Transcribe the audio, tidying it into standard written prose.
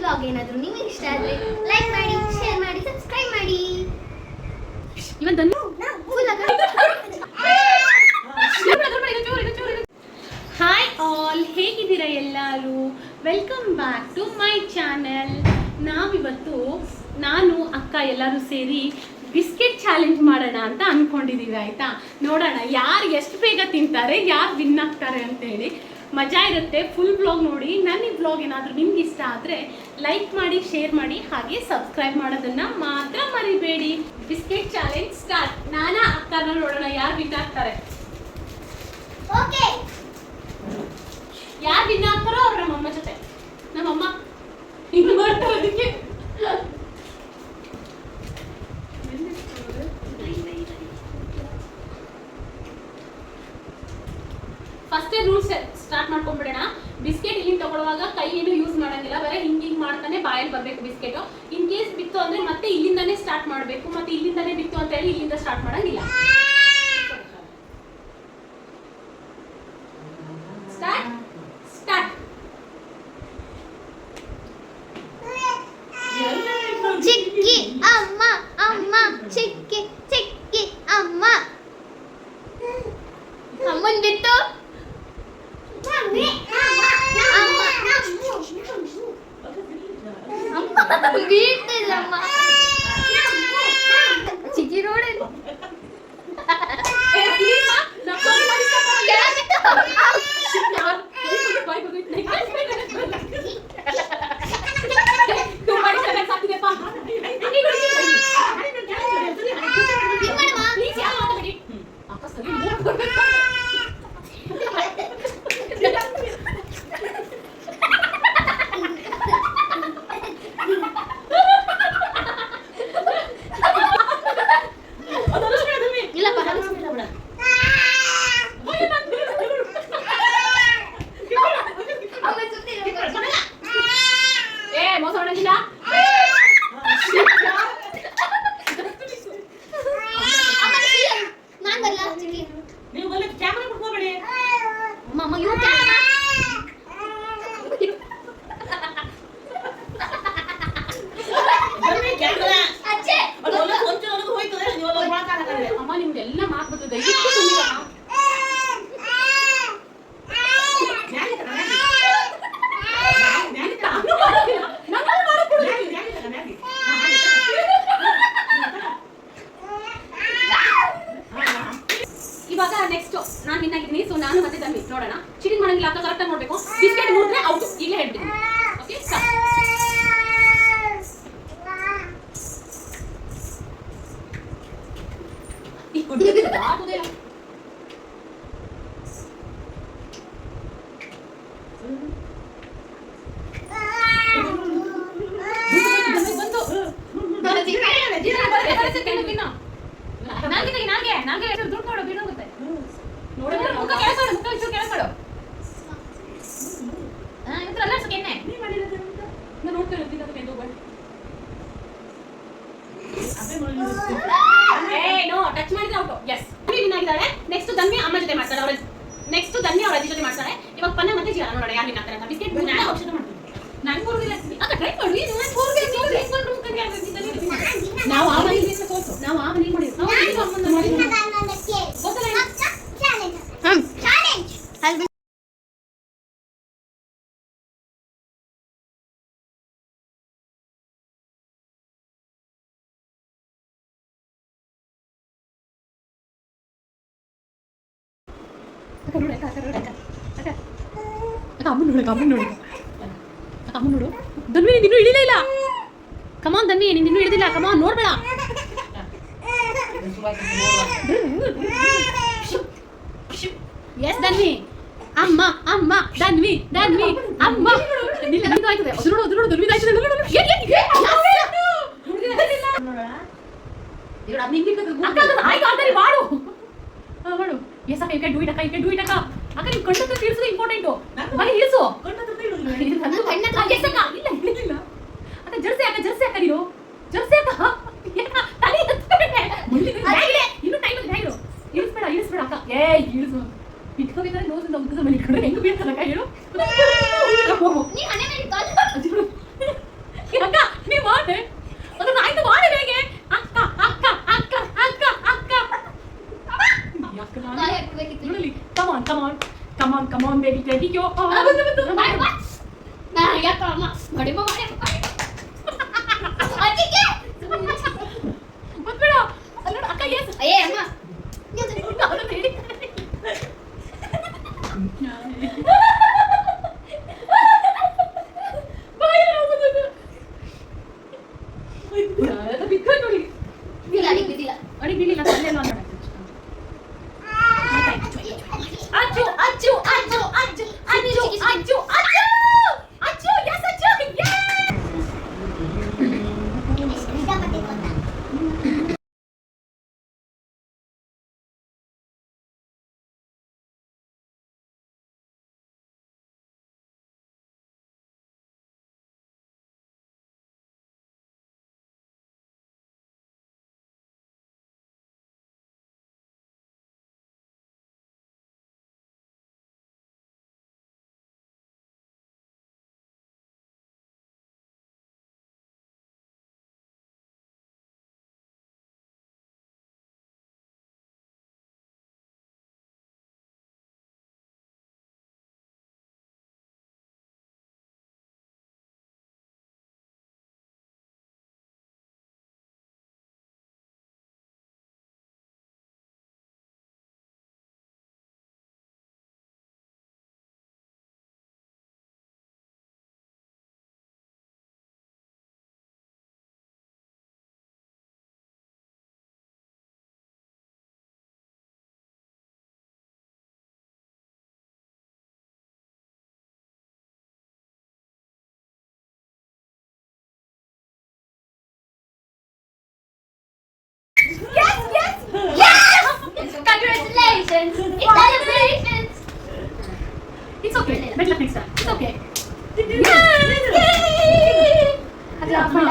Vlog ಏನಾದರೂ ನಿಮಗೆ ಇಷ್ಟ ಆದರೆ ಲೈಕ್ ಮಾಡಿ, ಶೇರ್ ಮಾಡಿ, ಸಬ್ಸ್ಕ್ರೈಬ್ ಮಾಡಿ. ಹಾಯ್ ಆಲ್, ಹೇಗಿದ್ದೀರಾ ಎಲ್ಲರೂ? Welcome back to my channel. ನಾವಿವತ್ತು ನಾನು ಅಕ್ಕ ಎಲ್ಲರೂ ಸೇರಿ ಬಿಸ್ಕೆಟ್ ಚಾಲೆಂಜ್ ಮಾಡೋಣ ಅಂತ ಅಂದ್ಕೊಂಡಿದ್ದೀವಿ. ಆಯಿತಾ, ನೋಡೋಣ ಯಾರು ಎಷ್ಟು ಬೇಗ ತಿಂತಾರೆ, ಯಾರು ವಿನ್ ಆಗ್ತಾರೆ ಅಂತೇಳಿ. ಮಜಾ ಇರುತ್ತೆ. ಫುಲ್ ಬ್ಲಾಗ್ ನೋಡಿ. ನನ್ನ ಈ ಬ್ಲಾಗ್ ಏನಾದರೂ ನಿಮ್ಗೆ ಇಷ್ಟ ಆದರೆ ಲೈಕ್ ಮಾಡಿ, ಶೇರ್ ಮಾಡಿ, ಹಾಗೆ ಸಬ್ಸ್ಕ್ರೈಬ್ ಮಾಡೋದನ್ನು ಮಾತ್ರ ಮರಿಬೇಡಿ. Biscuit challenge start. ನಾನಾ ಅಕ್ಕನ ನೋಡೋಣ ಯಾರು ವಿನ್ ಆಗ್ತಾರೆ. ಓಕೆ, ಯಾರು ವಿನ್ ಆಗ್ತಾರೋ ಅವ್ರು ನಮ್ಮಮ್ಮ ಜೊತೆ. ನಮ್ಮಮ್ಮ ಇನ್ನು ಮಾಡ್ತಾರೋದಕ್ಕೆ ಫಸ್ಟೇ ರೂಲ್ಸ್ ಸ್ಟಾರ್ಟ್ ಮಾಡ್ಕೊಂಡ್ಬಿಡೋಣ. ಬಿಸ್ಕೆಟ್ ಇಲ್ಲಿಂದ ತಗೊಳ್ಳುವಾಗ ಕೈ ಏನು ಯೂಸ್ ಮಾಡಂಗಿಲ್ಲ, ಬರೀ ಹಿಂಗೆ ಮಾಡ್ತಾನೆ ಬಾಯಲ್ಲಿ ಬರಬೇಕು ಬಿಸ್ಕೆಟ್. ಇನ್ ಕೇಸ್ ಬಿತ್ತು ಅಂದ್ರೆ ಮತ್ತೆ ಇಲ್ಲಿಂದಾನೇ ಸ್ಟಾರ್ಟ್ ಮಾಡಬೇಕು, ಮತ್ತೆ ಇಲ್ಲಿಂದಾನೇ ಬಿತ್ತು ಅಂತ ಹೇಳಿ ಇಲ್ಲಿಂದ ಸ್ಟಾರ್ಟ್ ಮಾಡಂಗಿಲ್ಲ. Start start. ಚಿಕ್ಕಿ ಅಮ್ಮ ಅಮ್ಮ, ಚಿಕ್ಕಿ ಚಿಕ್ಕಿ ಅಮ್ಮ. ಅಮ್ಮನ್ ಬಿಟ್ಟು ಬೀಳ್ತಿಲ್ಲಮ್ಮ. ಚಿಕ್ಕಿ ನೋಡಿ ಅಮ್ಮ ನಿಮ್ಗೆಲ್ಲ ಮಾತು ದಯವಿಟ್ಟು ಇವಾಗ ನೆಕ್ಸ್ಟ್ ನಾನು ವಿನ್ ಆಗಿದ್ದೀನಿ. ಸೊ ನಾನು ಮತ್ತೆ ತಮ್ಮಿ ನೋಡೋಣ. ಚೀಟಿಂಗ್ ಮಾಡಂಗಿಲ್ಲ, ಅಕ್ಕ ಕರೆಕ್ಟಾಗಿ ನೋಡ್ಬೇಕು. ಬಿಸ್ಕೆಟ್ ಮುರಿದ್ರೆ ಔಟ್, ಈಗಲೇ ಹೇಳ್ತೀನಿ. ಓಕೆ, ಟಚ್ ಮಾಡಿದ್ರೆ ಔಟ್. ಎಸ್, ವಿನ್ ಆಗಿದ್ದಾಳೆ. ನೆಕ್ಸ್ಟ್ ಧನ್ವಿ ಅಮ್ಮ ಜೊತೆ ಮಾಡ್ತಾಳೆ. ಅವ್ರ ನೆಕ್ಸ್ಟ್ ಧನ್ವಿ ಅವ್ರ ಅಜ್ಜಿ ಜೊತೆ ಮಾಡ್ತಾಳೆ. ಇವಾಗ ಪನ್ನ ಮತ್ತೆ ಜೀವನ ನೋಡೋಣ ಯಾರು ವಿನ್ ಆಗ್ತಾರೆ ಅಂತ. ಬಿಸ್ಕೆಟ್ ನಾನು ಮೂರುದಿಲ್ಲ ಅಕ್ಕ ಟ್ರೈ ಮಾಡಿ. ನಾವು ಆ ಮನೆ ನಾವು ಆ ಮನೆ ಮಾಡಿ ಅಮ್ಮ ನೋಡು. ಧನ್ವಿ ನೀನು ಇಳಿಲೇ ಇಲ್ಲ. ಕಮಾನ್ ಧನ್ವಿ, ನೀನು ಇನ್ನೂ ಇಳಿದಿಲ್ಲ. ಕಮಾನ್ ನೋಡ್ಬೇಡ. ಎಸ್ ಧನ್ವಿ ಅಮ್ಮ ಅಮ್ಮ ಧನ್ವಿ ಧನ್ವಿ ಅಮ್ಮ. ನಿಂದು ಆಯ್ತದೆ. ಅದು ನೋಡು, ಅದು ನೋಡು, ಧನ್ವಿ ಆಯ್ತದೆ. ಮಾಡು ಮಾಡು. ಎಸ್ ಅಕ್ಕ, ಯು ಕ್ಯಾನ್ ಡೂ ಇಟ್ ಅಕ್ಕ, ಯು ಕ್ಯಾನ್ ಡೂ ಇಟ್ ಅಕ್ಕ. ಅಕ್ಕ ನೀವು ಕಣ್ಣು ಇಳಿಸೋದು ಇಂಪಾರ್ಟೆಂಟು. ಬರೀ ಇಳಿಸು. ಇಲ್ಲ ಅಕ್ಕ, ಜರ್ಸಿ ಅಕ್ಕ, ಜರ್ಸಿ ಅಕ್ಕ, ನೀನು ಜರ್ಸಿ ಅಕ್ಕ. ಇನ್ನು ಟೈಮ್ ಇದೆ. ಇಳಿಸ್ಬೇಡ ಇಳಿಸ್ಬೇಡ ಅಕ್ಕ. ಇಳಿಸು. ಇಟ್ಕೋಬೇಕಾದ್ರೆ ನೋಸಿಂದ ಉದ್ದದ ಮೇಲೆ ಇಟ್ಕೊಂಡ್ರೆ ಹೆಂಗೆ ಬೀಳ್ತದಕ್ಕ ಹೇಳು. ಯಾಕ ಅಮ್ಮ ಮಾಡಿಮ್ಮ ಅಜ್ಜಿಗೆ ಗೊತ್ಬೇಡ ಅಲ್ಲ ಅಕ್ಕ ಎಸ್ ಏ ಅಮ್ಮ ಅವನು ಹೇಳಿ ಬಿದ್ದಿಲ್ಲ ಅಡಿಗೆ ಬೀಳಿಲ್ಲ ತಲೆಲ್ಲ Ajju Ajju Ajju Ajju Ajju Ajju Ajju Ajju Yes Ajju Yes, yes, yes! Congratulations! It's celebrations! It's okay. Better luck next time. It's okay. Yes! Yay!